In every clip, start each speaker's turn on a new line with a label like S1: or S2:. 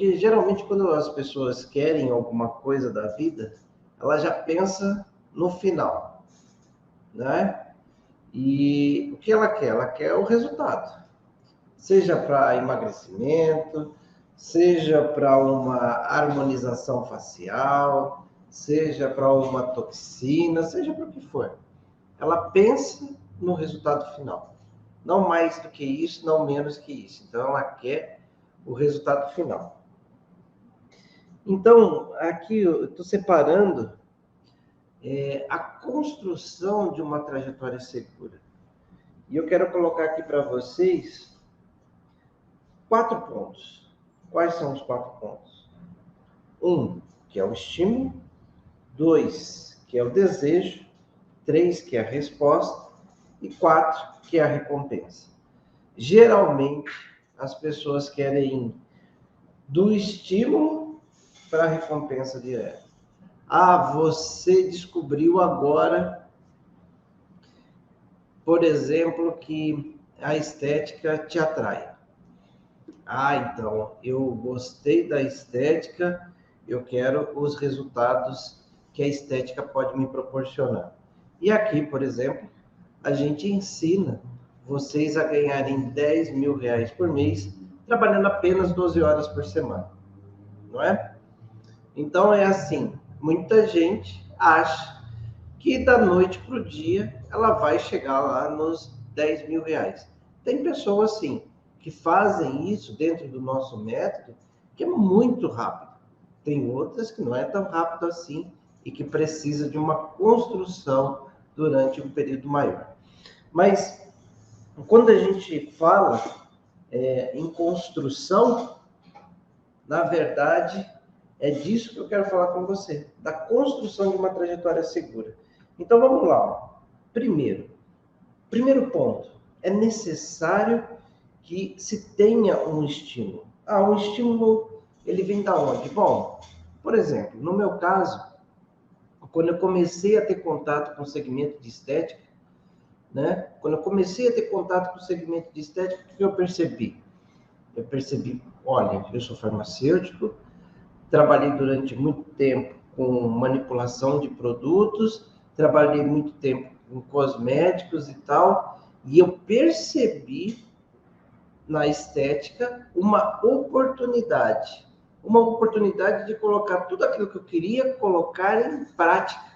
S1: Porque geralmente quando as pessoas querem alguma coisa da vida, ela já pensa no final, né? E o que ela quer? Ela quer o resultado. Seja para emagrecimento, seja para uma harmonização facial, seja para uma toxina, seja para o que for. Ela pensa no resultado final. Não mais do que isso, não menos que isso. Então, ela quer o resultado final. Então, aqui eu estou separando a construção de uma trajetória segura. E eu quero colocar aqui para vocês 4 pontos. Quais são os 4 pontos? 1, que é o estímulo. 2, que é o desejo. 3, que é a resposta. E 4, que é a recompensa. Geralmente, as pessoas querem do estímulo para a recompensa direta. Ah, você descobriu agora, por exemplo, que a estética te atrai. Ah, então, eu gostei da estética, eu quero os resultados que a estética pode me proporcionar. E aqui, por exemplo, a gente ensina vocês a ganharem 10 mil reais por mês, trabalhando apenas 12 horas por semana, não é? Então, é assim, muita gente acha que da noite para o dia ela vai chegar lá nos 10 mil reais. Tem pessoas, sim, que fazem isso dentro do nosso método, que é muito rápido. Tem outras que não é tão rápido assim e que precisa de uma construção durante um período maior. Mas, quando a gente fala em construção, na verdade, é disso que eu quero falar com você, da construção de uma trajetória segura. Então, vamos lá. Primeiro ponto, é necessário que se tenha um estímulo. Ah, um estímulo, ele vem da onde? Bom, por exemplo, no meu caso, quando eu comecei a ter contato com o segmento de estética, né? Quando eu comecei a ter contato com o segmento de estética, o que eu percebi? Eu percebi, olha, eu sou farmacêutico, trabalhei durante muito tempo com manipulação de produtos, trabalhei muito tempo com cosméticos e tal, e eu percebi na estética uma oportunidade de colocar tudo aquilo que eu queria colocar em prática.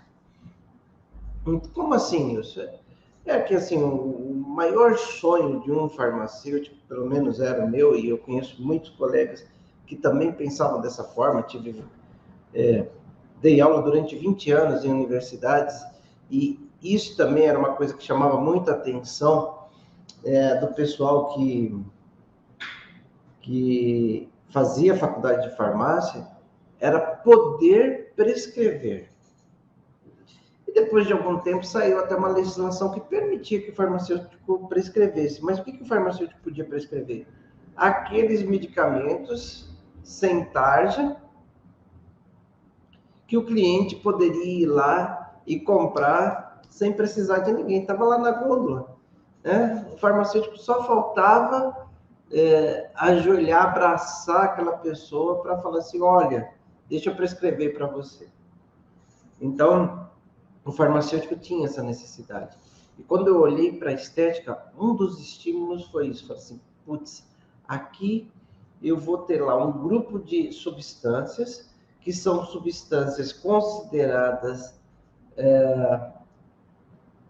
S1: Como assim, isso? É que assim, o maior sonho de um farmacêutico, pelo menos era o meu, e eu conheço muitos colegas que também pensavam dessa forma, dei aula durante 20 anos em universidades, e isso também era uma coisa que chamava muita atenção do pessoal que fazia faculdade de farmácia, era poder prescrever. E depois de algum tempo saiu até uma legislação que permitia que o farmacêutico prescrevesse. Mas o que o farmacêutico podia prescrever? Aqueles medicamentos sem tarja que o cliente poderia ir lá e comprar sem precisar de ninguém. Estava lá na gôndola. Né? O farmacêutico só faltava ajoelhar, abraçar aquela pessoa para falar assim, olha, deixa eu prescrever para você. Então, o farmacêutico tinha essa necessidade. E quando eu olhei para a estética, um dos estímulos foi isso. Falei assim, putz, aqui eu vou ter lá um grupo de substâncias que são substâncias consideradas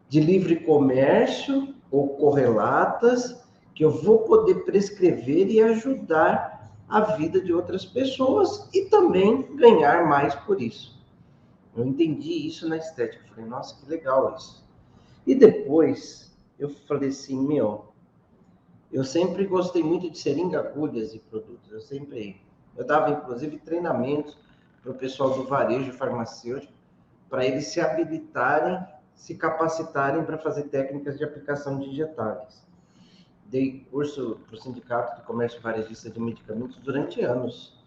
S1: de livre comércio ou correlatas, que eu vou poder prescrever e ajudar a vida de outras pessoas e também ganhar mais por isso. Eu entendi isso na estética. Eu falei, nossa, que legal isso. E depois eu falei assim, eu sempre gostei muito de seringa, agulhas e produtos. Eu dava inclusive treinamentos para o pessoal do varejo farmacêutico, para eles se habilitarem, se capacitarem para fazer técnicas de aplicação de injetáveis. Dei curso para o Sindicato de Comércio Varejista de Medicamentos durante anos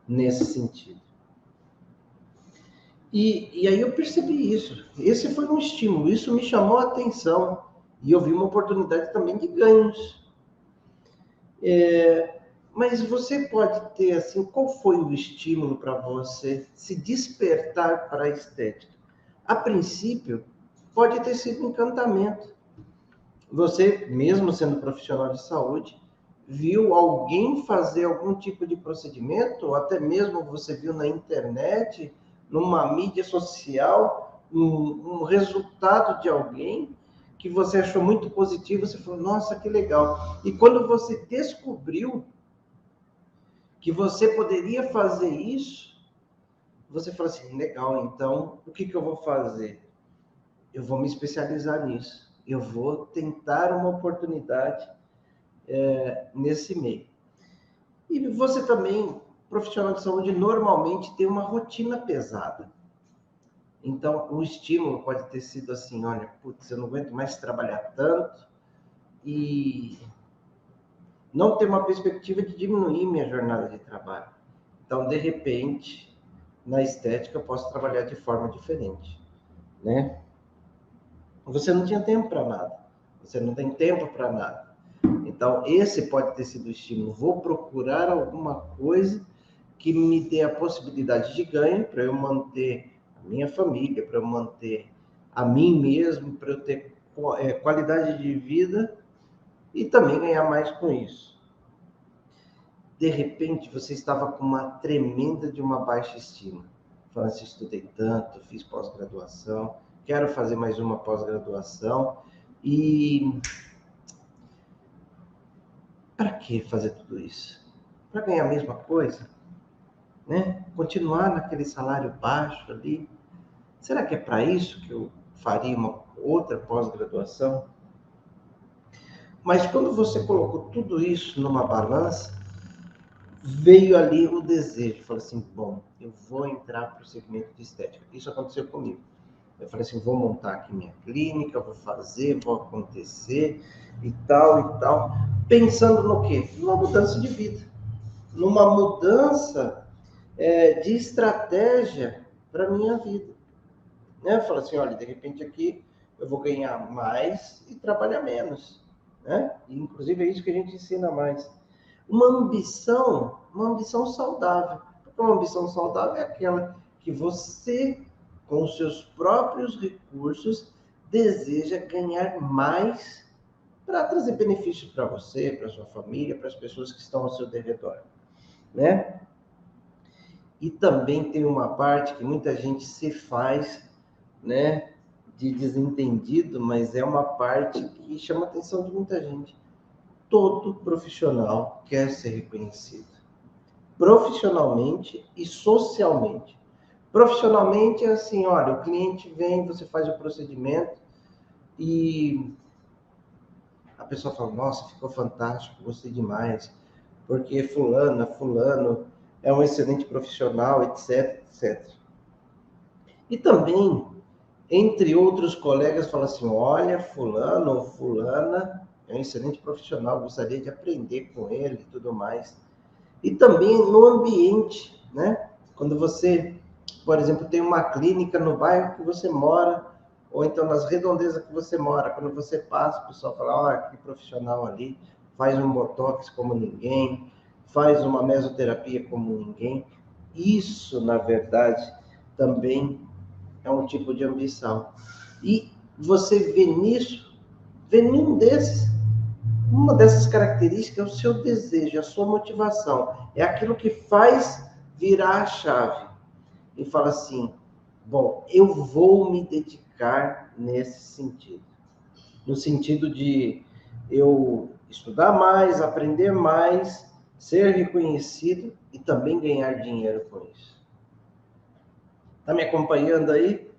S1: nesse sentido. E aí eu percebi isso. Esse foi um estímulo, isso me chamou a atenção. E eu vi uma oportunidade também de ganhos. Mas você pode ter, assim, qual foi o estímulo para você se despertar para a estética? A princípio, pode ter sido um encantamento. Você, mesmo sendo profissional de saúde, viu alguém fazer algum tipo de procedimento, ou até mesmo você viu na internet, numa mídia social, um resultado de alguém que você achou muito positivo, você falou, nossa, que legal. E quando você descobriu que você poderia fazer isso, você falou assim, legal, então o que eu vou fazer? Eu vou me especializar nisso. Eu vou tentar uma oportunidade nesse meio. E você também, profissional de saúde, normalmente tem uma rotina pesada. Então, o estímulo pode ter sido assim, olha, putz, eu não aguento mais trabalhar tanto e não ter uma perspectiva de diminuir minha jornada de trabalho. Então, de repente, na estética, eu posso trabalhar de forma diferente, né? Você não tinha tempo para nada. Você não tem tempo para nada. Então, esse pode ter sido o estímulo. Vou procurar alguma coisa que me dê a possibilidade de ganho para eu manter a minha família, para eu manter a mim mesmo, para eu ter qualidade de vida e também ganhar mais com isso. De repente, você estava com uma tremenda de uma baixa estima. Falando assim, estudei tanto, fiz pós-graduação, quero fazer mais uma pós-graduação e para que fazer tudo isso? Para ganhar a mesma coisa? Né? Continuar naquele salário baixo ali? Será que é para isso que eu faria uma outra pós-graduação? Mas quando você colocou tudo isso numa balança, veio ali o desejo. Falei assim, bom, eu vou entrar para o segmento de estética. Isso aconteceu comigo. Eu falei assim, vou montar aqui minha clínica, vou fazer, vou acontecer e tal, pensando no quê? Numa mudança de vida, numa mudança de estratégia para minha vida. Né? Eu falei assim, olha, de repente aqui eu vou ganhar mais e trabalhar menos. Né? E, inclusive é isso que a gente ensina mais. Uma ambição saudável. Porque uma ambição saudável é aquela que você, com os seus próprios recursos, deseja ganhar mais para trazer benefícios para você, para sua família, para as pessoas que estão ao seu redor, né? E também tem uma parte que muita gente se faz, né, de desentendido, mas é uma parte que chama a atenção de muita gente. Todo profissional quer ser reconhecido, profissionalmente e socialmente. Profissionalmente é assim, olha, o cliente vem, você faz o procedimento e a pessoa fala, nossa, ficou fantástico, gostei demais, porque fulano é um excelente profissional, etc, etc. E também, entre outros colegas, fala assim, olha, fulano ou fulana é um excelente profissional, gostaria de aprender com ele e tudo mais. E também no ambiente, né? Quando você, por exemplo, tem uma clínica no bairro que você mora, ou então nas redondezas que você mora, quando você passa, o pessoal fala, olha, que profissional ali, faz um botox como ninguém, faz uma mesoterapia como ninguém. Isso, na verdade, também é um tipo de ambição. E você vê nisso, vê nenhum desses. Uma dessas características é o seu desejo, a sua motivação. É aquilo que faz virar a chave. E fala assim, bom, eu vou me dedicar nesse sentido. No sentido de eu estudar mais, aprender mais, ser reconhecido e também ganhar dinheiro com isso. Está me acompanhando aí?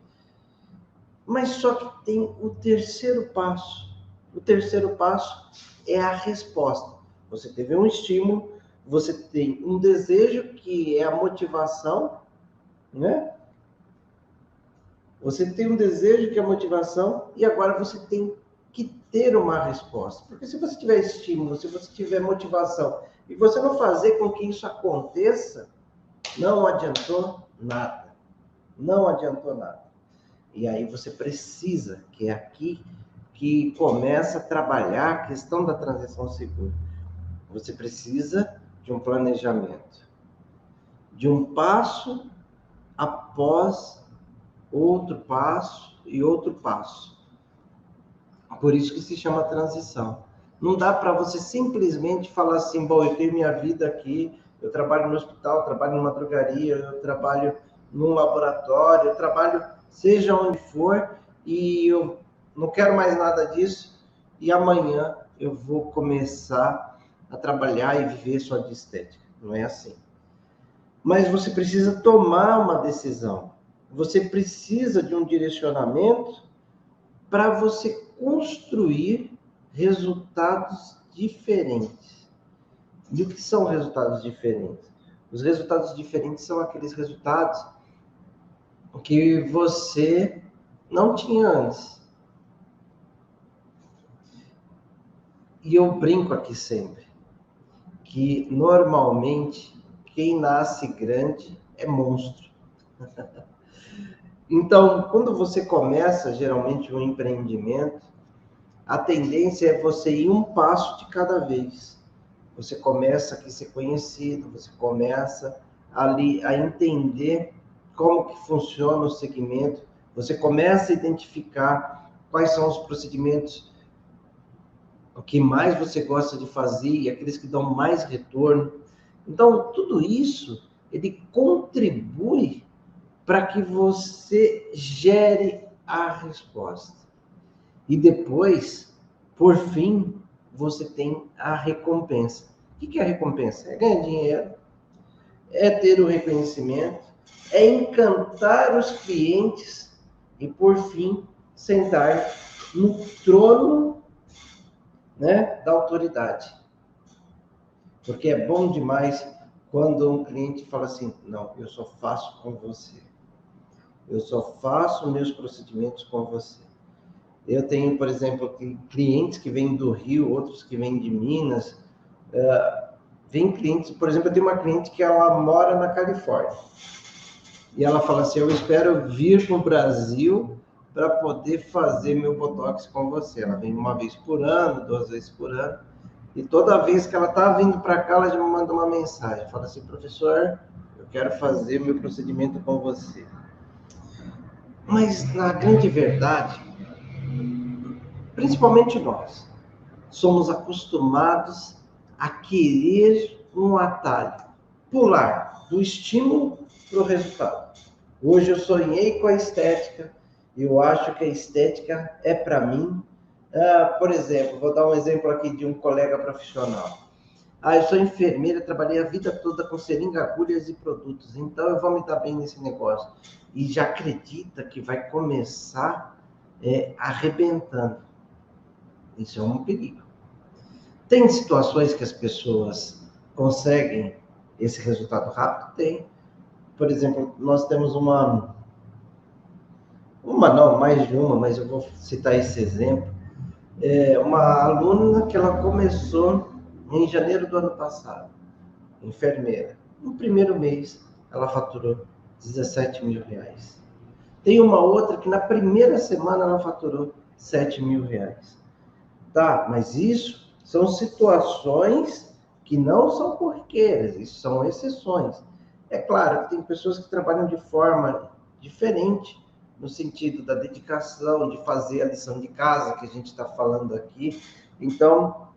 S1: Mas só que tem o terceiro passo. O terceiro passo é a resposta. Você teve um estímulo, você tem um desejo, que é a motivação, né? Você tem um desejo, que é a motivação, e agora você tem que ter uma resposta. Porque se você tiver estímulo, se você tiver motivação, e você não fazer com que isso aconteça, não adiantou nada. Não adiantou nada. E aí você precisa, que é aqui que começa a trabalhar a questão da transição segura. Você precisa de um planejamento, de um passo após outro passo e outro passo. Por isso que se chama transição. Não dá para você simplesmente falar assim, bom, eu tenho minha vida aqui, eu trabalho no hospital, eu trabalho numa drogaria, eu trabalho num laboratório, eu trabalho seja onde for, e eu não quero mais nada disso, e amanhã eu vou começar a trabalhar e viver só de estética. Não é assim. Mas você precisa tomar uma decisão. Você precisa de um direcionamento para você construir resultados diferentes. E o que são resultados diferentes? Os resultados diferentes são aqueles resultados que você não tinha antes. E eu brinco aqui sempre, que normalmente quem nasce grande é monstro. Então, quando você começa geralmente um empreendimento, a tendência é você ir um passo de cada vez. Você começa aqui a ser conhecido, você começa ali a entender como que funciona o segmento, você começa a identificar quais são os procedimentos o que mais você gosta de fazer e aqueles que dão mais retorno. Então, tudo isso, ele contribui para que você gere a resposta. E depois, por fim, você tem a recompensa. O que é a recompensa? É ganhar dinheiro, é ter o reconhecimento, é encantar os clientes e, por fim, sentar no trono, né, da autoridade. Porque é bom demais quando um cliente fala assim, não, eu só faço com você. Eu só faço meus procedimentos com você. Eu tenho, por exemplo, clientes que vêm do Rio, outros que vêm de Minas. Vem clientes, por exemplo, eu tenho uma cliente que ela mora na Califórnia. E ela fala assim, eu espero vir para o Brasil para poder fazer meu Botox com você. Ela vem uma vez por ano, 2 vezes por ano. E toda vez que ela está vindo para cá, ela já me manda uma mensagem. Fala assim, professor, eu quero fazer meu procedimento com você. Mas, na grande verdade, principalmente nós, somos acostumados a querer um atalho, pular do estímulo para o resultado. Hoje eu sonhei com a estética, eu acho que a estética é para mim. Por exemplo, vou dar um exemplo aqui de um colega profissional. Eu sou enfermeira, trabalhei a vida toda com seringa, agulhas e produtos, então eu vou me dar bem nesse negócio. E já acredita que vai começar arrebentando. Isso é um perigo. Tem situações que as pessoas conseguem esse resultado rápido? Tem. Por exemplo, nós temos não, mais de uma, mas eu vou citar esse exemplo. Uma aluna que ela começou em janeiro do ano passado, enfermeira. No primeiro mês, ela faturou 17 mil reais. Tem uma outra que na primeira semana ela faturou 7 mil reais. Tá, mas isso são situações que não são corriqueiras, isso são exceções. É claro que tem pessoas que trabalham de forma diferente, no sentido da dedicação, de fazer a lição de casa, que a gente está falando aqui. Então,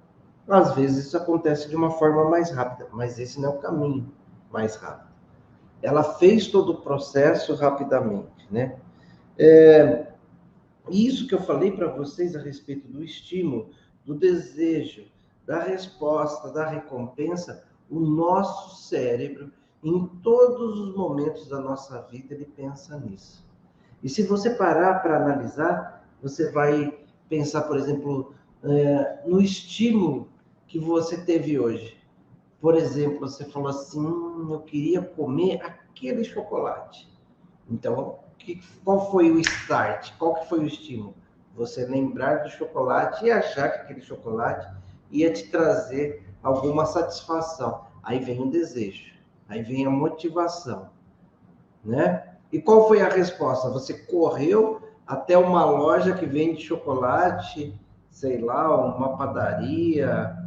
S1: às vezes isso acontece de uma forma mais rápida, mas esse não é o caminho mais rápido. Ela fez todo o processo rapidamente, né? Isso que eu falei para vocês a respeito do estímulo, do desejo, da resposta, da recompensa, o nosso cérebro, em todos os momentos da nossa vida, ele pensa nisso. E se você parar para analisar, você vai pensar, por exemplo, no estímulo que você teve hoje. Por exemplo, você falou assim, eu queria comer aquele chocolate. Então, qual foi o start? Qual que foi o estímulo? Você lembrar do chocolate e achar que aquele chocolate ia te trazer alguma satisfação. Aí vem o desejo, aí vem a motivação, né? E qual foi a resposta? Você correu até uma loja que vende chocolate, sei lá, uma padaria,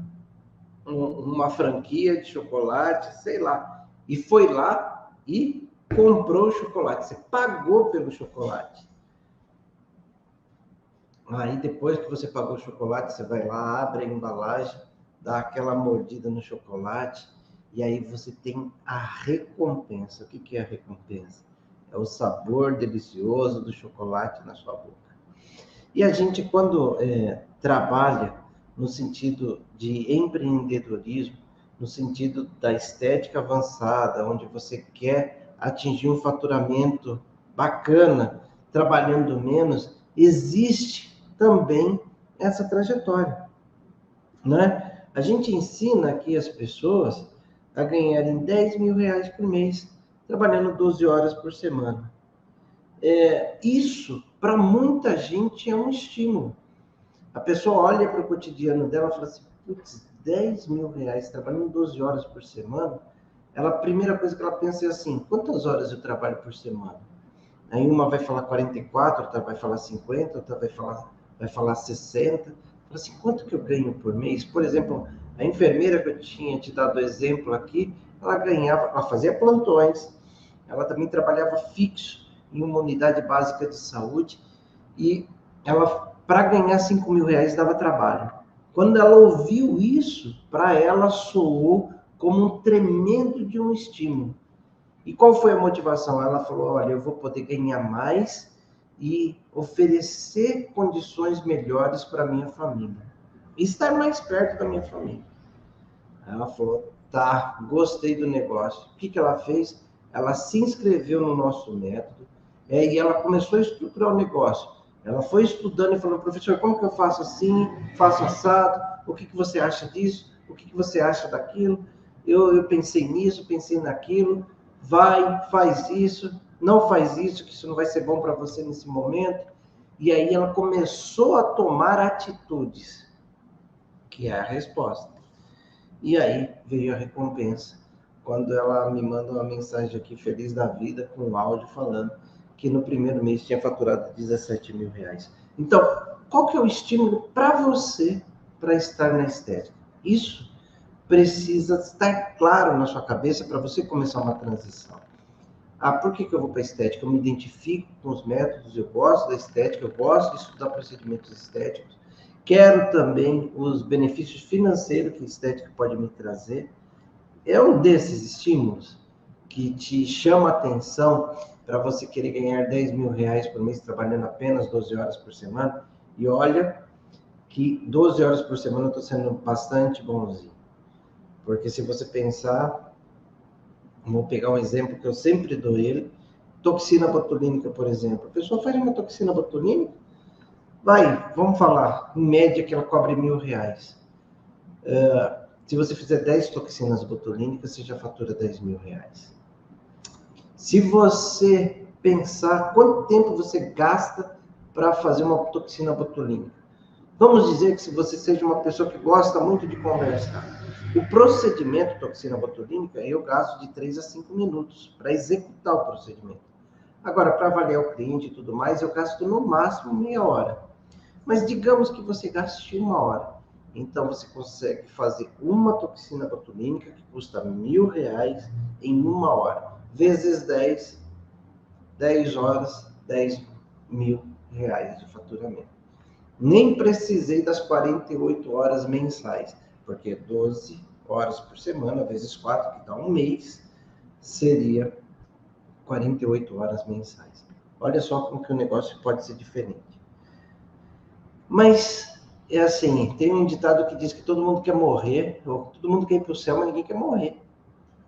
S1: uma franquia de chocolate, sei lá, e foi lá e comprou o chocolate, você pagou pelo chocolate. Aí depois que você pagou o chocolate, você vai lá, abre a embalagem, dá aquela mordida no chocolate, e aí você tem a recompensa. O que é a recompensa? É o sabor delicioso do chocolate na sua boca. E a gente, quando trabalha no sentido de empreendedorismo, no sentido da estética avançada, onde você quer atingir um faturamento bacana, trabalhando menos, existe também essa trajetória, né? A gente ensina aqui as pessoas a ganharem 10 mil reais por mês, trabalhando 12 horas por semana. Isso, para muita gente, é um estímulo. A pessoa olha para o cotidiano dela e fala assim, putz, 10 mil reais, trabalhando 12 horas por semana, a primeira coisa que ela pensa é assim, quantas horas eu trabalho por semana? Aí uma vai falar 44, outra vai falar 50, outra vai falar 60. Fala assim, quanto que eu ganho por mês? Por exemplo, a enfermeira que eu tinha te dado exemplo aqui, ela fazia plantões, ela também trabalhava fixo em uma unidade básica de saúde e ela, para ganhar 5 mil reais, dava trabalho. Quando ela ouviu isso, para ela soou como um tremendo de um estímulo. E qual foi a motivação? Ela falou, olha, eu vou poder ganhar mais e oferecer condições melhores para minha família. E estar mais perto da minha família. Ela falou, tá, gostei do negócio. O que ela fez? Ela se inscreveu no nosso método e ela começou a estruturar o negócio. Ela foi estudando e falou, professor, como que eu faço assim? Faço assado? O que você acha disso? O que você acha daquilo? Eu pensei nisso, pensei naquilo. Vai, faz isso, não faz isso, que isso não vai ser bom para você nesse momento. E aí ela começou a tomar atitudes, que é a resposta. E aí veio a recompensa, quando ela me manda uma mensagem aqui, feliz da vida, com um áudio falando que no primeiro mês tinha faturado 17 mil reais. Então, qual que é o estímulo para você para estar na estética? Isso precisa estar claro na sua cabeça para você começar uma transição. Por que eu vou para a estética? Eu me identifico com os métodos, eu gosto da estética, eu gosto de estudar procedimentos estéticos, quero também os benefícios financeiros que a estética pode me trazer. É um desses estímulos que te chama a atenção para você querer ganhar 10 mil reais por mês trabalhando apenas 12 horas por semana. E olha que 12 horas por semana eu estou sendo bastante bonzinho. Porque se você pensar, vou pegar um exemplo que eu sempre dou ele, toxina botulínica, por exemplo. A pessoa faz uma toxina botulínica, vamos falar, em média que ela cobre R$1.000. Se você fizer 10 toxinas botulínicas, você já fatura 10 mil reais. Se você pensar quanto tempo você gasta para fazer uma toxina botulínica, vamos dizer que se você seja uma pessoa que gosta muito de conversar, o procedimento toxina botulínica, eu gasto de 3 a 5 minutos para executar o procedimento. Agora, para avaliar o cliente e tudo mais, eu gasto no máximo meia hora. Mas digamos que você gaste 1 hora. Então, você consegue fazer uma toxina botulínica que custa R$1.000 em 1 hora. Vezes 10, 10 horas, 10 mil reais de faturamento. Nem precisei das 48 horas mensais, porque 12 horas por semana, vezes 4, que dá um mês, seria 48 horas mensais. Olha só como que o negócio pode ser diferente. Mas, é assim, tem um ditado que diz que todo mundo quer morrer, ou todo mundo quer ir para o céu, mas ninguém quer morrer,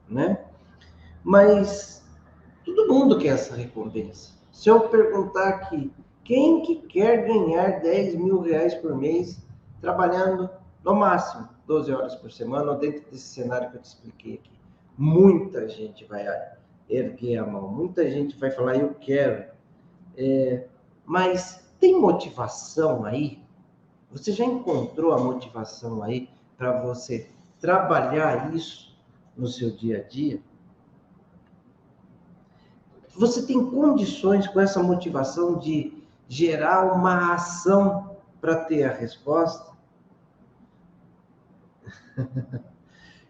S1: né? Mas todo mundo quer essa recompensa. Se eu perguntar aqui, quem que quer ganhar 10 mil reais por mês trabalhando no máximo 12 horas por semana, ou dentro desse cenário que eu te expliquei aqui? Muita gente vai erguer a mão, muita gente vai falar, eu quero. Mas tem motivação aí? Você já encontrou a motivação aí para você trabalhar isso no seu dia a dia? Você tem condições com essa motivação de gerar uma ação para ter a resposta?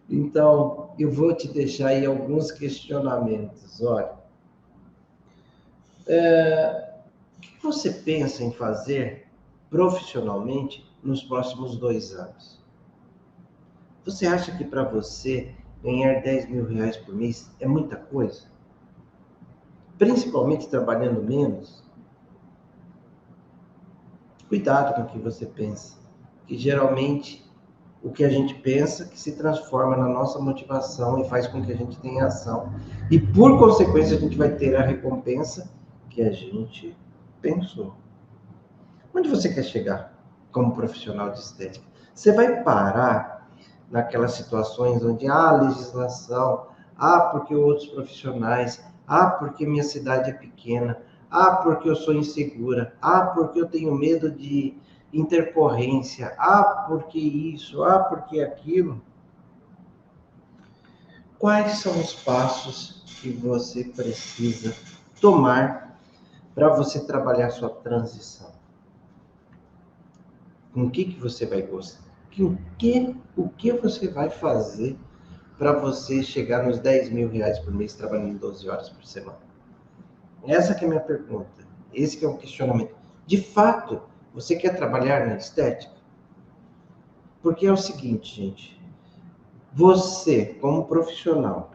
S1: Então, eu vou te deixar aí alguns questionamentos. Olha, o que você pensa em fazer profissionalmente nos próximos 2 anos? Você acha que para você ganhar 10 mil reais por mês é muita coisa? Principalmente trabalhando menos? Cuidado com o que você pensa, que geralmente o que a gente pensa que se transforma na nossa motivação e faz com que a gente tenha ação. E por consequência a gente vai ter a recompensa que a gente pensou. Onde você quer chegar como profissional de estética? Você vai parar naquelas situações onde há legislação, porque outros profissionais, porque minha cidade é pequena, porque eu sou insegura, porque eu tenho medo de intercorrência, porque isso, porque aquilo. Quais são os passos que você precisa tomar para você trabalhar sua transição? Com o que você vai gostar? O que você vai fazer para você chegar nos 10 mil reais por mês trabalhando 12 horas por semana? Essa que é a minha pergunta. Esse que é o questionamento. De fato, você quer trabalhar na estética? Porque é o seguinte, gente. Você, como profissional,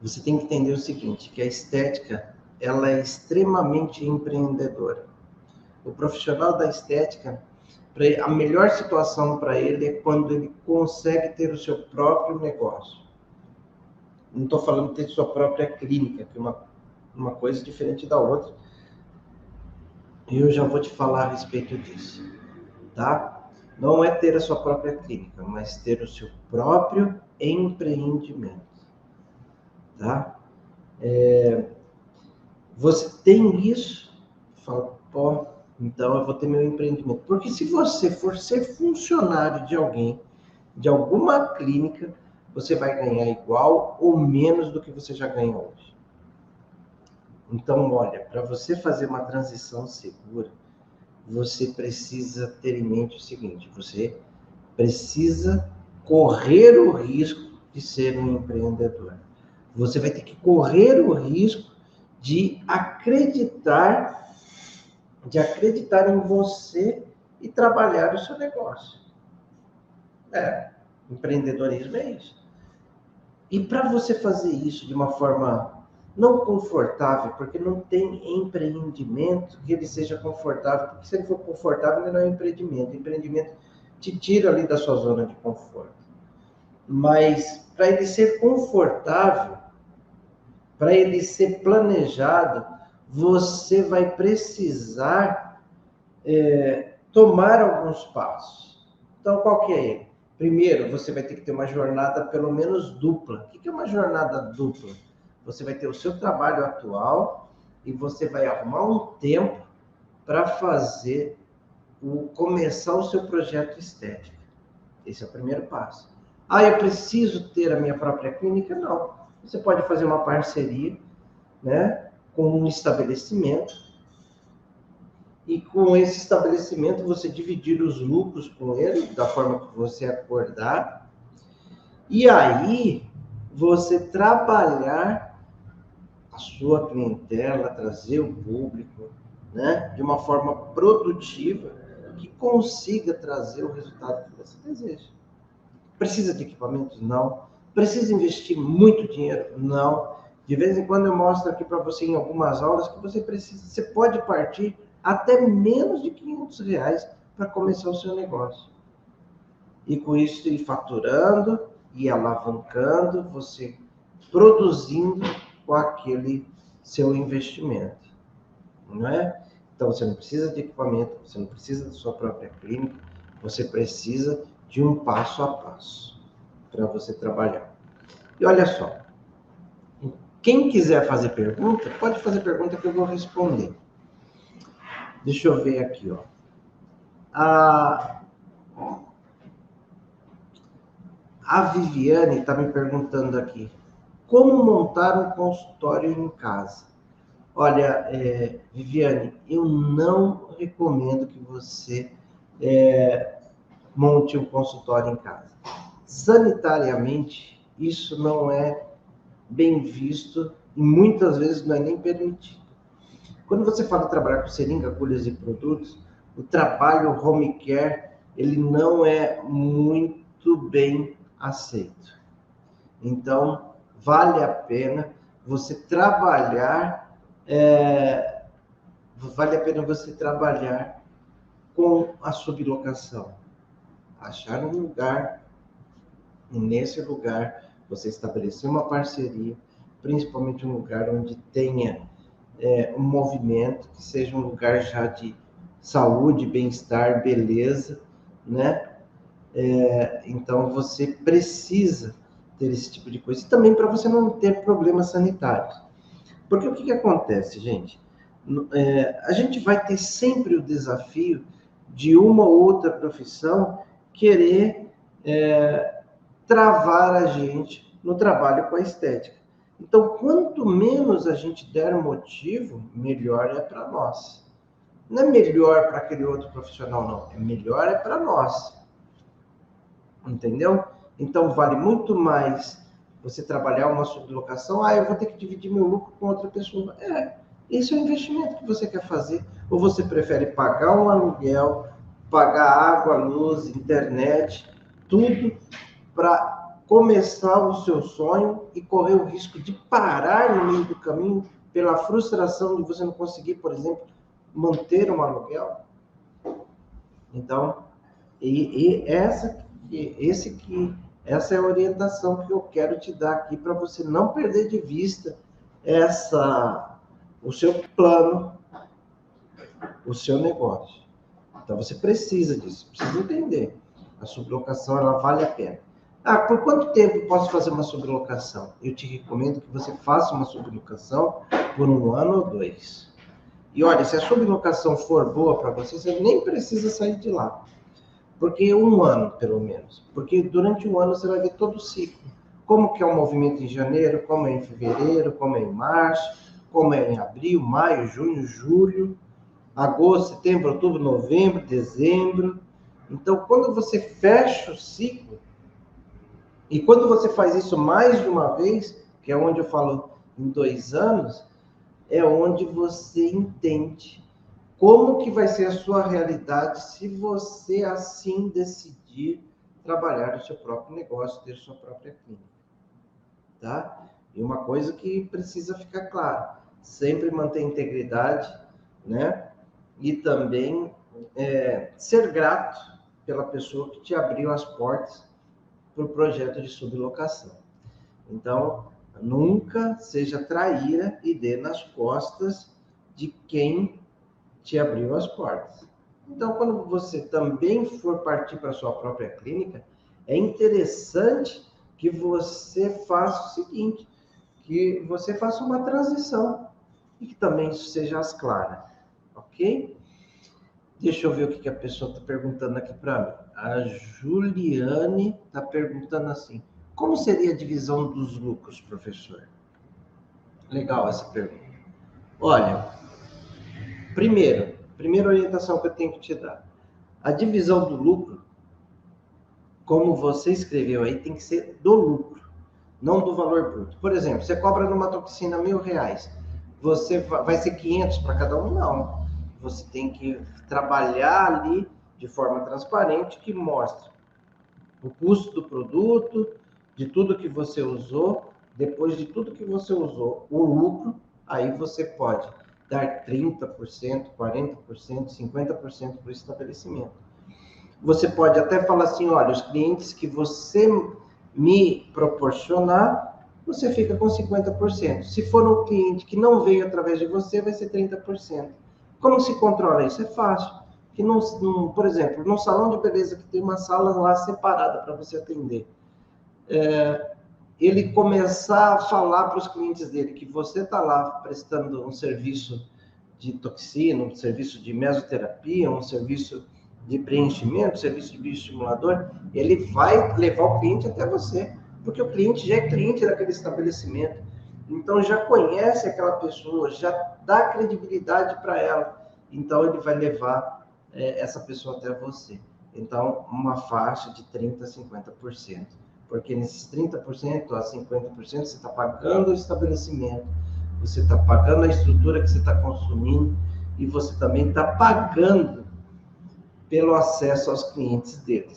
S1: você tem que entender o seguinte, que a estética, ela é extremamente empreendedora. O profissional da estética, a melhor situação para ele é quando ele consegue ter o seu próprio negócio. Não estou falando de ter sua própria clínica, que é uma coisa diferente da outra. E eu já vou te falar a respeito disso, tá? Não é ter a sua própria clínica, mas ter o seu próprio empreendimento, tá? Você tem isso? Fala, pô, então eu vou ter meu empreendimento. Porque se você for ser funcionário de alguém, de alguma clínica, você vai ganhar igual ou menos do que você já ganha hoje. Então, olha, para você fazer uma transição segura, você precisa ter em mente o seguinte, você precisa correr o risco de ser um empreendedor. Você vai ter que correr o risco de acreditar em você e trabalhar o seu negócio. Empreendedorismo é isso. E para você fazer isso de uma forma não confortável, porque não tem empreendimento que ele seja confortável, porque se ele for confortável, ele não é empreendimento. Empreendimento te tira ali da sua zona de conforto. Mas para ele ser confortável, para ele ser planejado, você vai precisar tomar alguns passos. Então, qual que é ele? Primeiro, você vai ter que ter uma jornada pelo menos dupla. O que é uma jornada dupla? Você vai ter o seu trabalho atual e você vai arrumar um tempo para começar o seu projeto estético. Esse é o primeiro passo. Eu preciso ter a minha própria clínica? Não. Você pode fazer uma parceria, né, com um estabelecimento e com esse estabelecimento você dividir os lucros com ele, da forma que você acordar, e aí você trabalhar a sua clientela, trazer o público, né, de uma forma produtiva, que consiga trazer o resultado que você deseja. Precisa de equipamentos? Não. Precisa investir muito dinheiro? Não. De vez em quando eu mostro aqui para você em algumas aulas que você pode partir até menos de R$500 para começar o seu negócio. E com isso ir faturando e alavancando, você produzindo com aquele seu investimento, não é? Então você não precisa de equipamento, você não precisa da sua própria clínica, você precisa de um passo a passo para você trabalhar. E olha só, quem quiser fazer pergunta, pode fazer pergunta que eu vou responder. Deixa eu ver aqui, ó. A Viviane está me perguntando aqui, como montar um consultório em casa? Olha, Viviane, eu não recomendo que você monte um consultório em casa. Sanitariamente, isso não é bem visto e muitas vezes não é nem permitido. Quando você fala de trabalhar com seringa, agulhas e produtos, o trabalho home care, ele não é muito bem aceito. Então, vale a pena você trabalhar, com a sublocação. Achar um lugar, e nesse lugar você estabelecer uma parceria, principalmente um lugar onde tenha um movimento, que seja um lugar já de saúde, bem-estar, beleza, né? Então você precisa ter esse tipo de coisa. E também para você não ter problemas sanitários. Porque o que acontece, gente? A gente vai ter sempre o desafio de uma ou outra profissão querer travar a gente no trabalho com a estética. Então, quanto menos a gente der motivo, melhor é para nós. Não é melhor para aquele outro profissional, não. É melhor para nós. Entendeu? Então, vale muito mais você trabalhar uma sublocação. Eu vou ter que dividir meu lucro com outra pessoa. Esse é o investimento que você quer fazer. Ou você prefere pagar um aluguel, pagar água, luz, internet, tudo para começar o seu sonho e correr o risco de parar no meio do caminho pela frustração de você não conseguir, por exemplo, manter um aluguel. Então, essa é a orientação que eu quero te dar aqui para você não perder de vista o seu plano, o seu negócio. Então, você precisa disso, precisa entender. A sublocação, ela vale a pena. Por quanto tempo posso fazer uma sublocação? Eu te recomendo que você faça uma sublocação por 1 ano ou 2. E olha, se a sublocação for boa para você, você nem precisa sair de lá. Porque 1 ano, pelo menos. Porque durante 1 ano você vai ver todo o ciclo. Como que é o movimento em janeiro, como é em fevereiro, como é em março, como é em abril, maio, junho, julho, agosto, setembro, outubro, novembro, dezembro. Então, quando você fecha o ciclo, e quando você faz isso mais de uma vez, que é onde eu falo em 2 anos, é onde você entende como que vai ser a sua realidade se você assim decidir trabalhar no seu próprio negócio, ter sua própria clínica, tá? E uma coisa que precisa ficar clara, sempre manter integridade, né? E também ser grato pela pessoa que te abriu as portas para o projeto de sublocação. Então, nunca seja traíra e dê nas costas de quem te abriu as portas. Então, quando você também for partir para a sua própria clínica, é interessante que você faça o seguinte, que você faça uma transição e que também isso seja às claras, ok? Deixa eu ver o que a pessoa está perguntando aqui para mim. A Juliane está perguntando assim, como seria a divisão dos lucros, professor? Legal essa pergunta. Olha, primeira orientação que eu tenho que te dar. A divisão do lucro, como você escreveu aí, tem que ser do lucro, não do valor bruto. Por exemplo, você cobra numa toxina R$1.000, você vai ser 500 para cada um? Não. Você tem que trabalhar ali de forma transparente, que mostra o custo do produto, de tudo que você usou, depois de tudo que você usou, o lucro, aí você pode dar 30%, 40%, 50% para o estabelecimento. Você pode até falar assim, olha, os clientes que você me proporcionar, você fica com 50%. Se for um cliente que não veio através de você, vai ser 30%. Como se controla isso? É fácil. Que por exemplo, num salão de beleza que tem uma sala lá separada para você atender, ele começar a falar para os clientes dele que você está lá prestando um serviço de toxina, um serviço de mesoterapia, um serviço de preenchimento, serviço de bioestimulador, ele vai levar o cliente até você, porque o cliente já é cliente daquele estabelecimento, então já conhece aquela pessoa, já dá credibilidade para ela, então ele vai levar essa pessoa até você. Então, uma faixa de 30% a 50%. Porque nesses 30% a 50% você está pagando o estabelecimento, você está pagando a estrutura que você está consumindo e você também está pagando pelo acesso aos clientes deles.